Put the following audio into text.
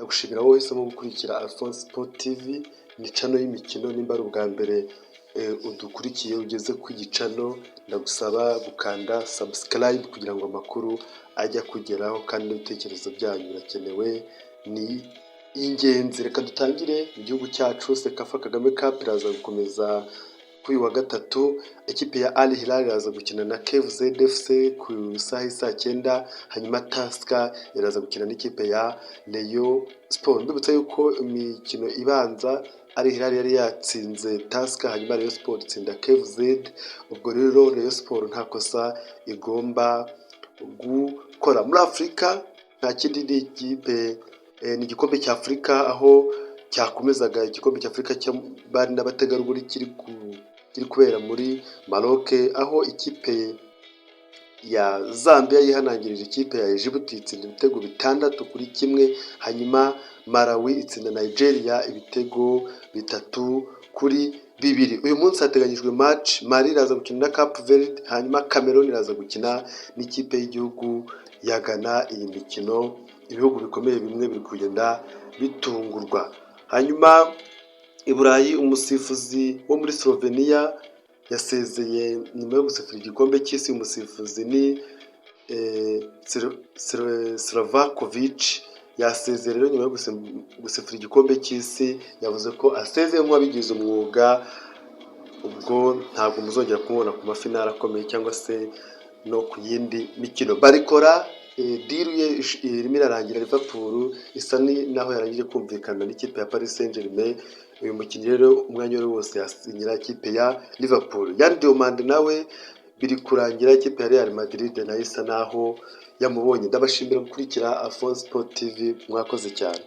ndagushimira wowe wahisemo gukurikira Alphonse Sport TV, ni channel y'imikino. Nimba ari ubwa mbere udukurikiye ugeze ku gicano, ndagusaba gukanda subscribe kugira ngo amakuru ajya kugeraho, kandi ibitekerezo byanyu birakenewe, ni ingenzi. Reka dutangire mu gihugu cyacu. Sekafa Kagame Cup iraza gukomeza kuri wa gatatu. Ekipe ya Al Hilal iraza gukina na KFZ FC ku isaha saa 9, hanyuma Tusker iraza gukina n'ikipe ya Rayon Sport. Ndibutsa yuko imikino ibanza Al Hilal yari yatsinze Tusker, hanyuma Rayon Sport itsinda KFZ. Ubwo rero Rayon Sport nta kosa igomba gukora. Muri Afurika nta kindi, ni ikipe ni igikombe cya Afurika, aho cyakomezaga igikombe cya Afurika cy'abari n'abategarugori kiri kubera muri Maroc, aho ikipe ya Zambia yihanangirije ikipe ya Djibouti itsinda ibitego 6-1, hanyuma Malawi itsinda Nigeria ibitego 3-2. Uyu munsi hateganyijwe match. Mali iraza gukina na Cape Verde, hanyuma Cameroon iraza gukina n'ikipe y'igihugu ya Ghana. Iyi mikino ibihugu bikomeye bimwe biri kugenda bitungurwa. Hanyuma i Burayi, umusifuzi wo muri Slovenia yasezeye nyuma yo gusifura igikombe cy'isi. Umusifuzi ni Sravakovic. Yasezeye rero nyuma yo gusifura igikombe cy'isi, yavuze ko asezeye nk'uwabigize umwuga. Ubwo ntabwo muzongera kumubona ku mafinali akomeye cyangwa se no ku yindi mikino. Barikora deal ye irimo irarangira. Liverpool isa naho yarangije kumvikana n'ikipe ya Paris Saint-Germain. Uyu mukinnyi rero umwanya wari wose yasinyira ikipe ya Liverpool. Yan Diomande nawe biri kurangira, ikipe ya Real Madrid nayo isa naho yamubonye. Ndabashimira gukurikira Alphonse Sport TV, mwakoze cyane.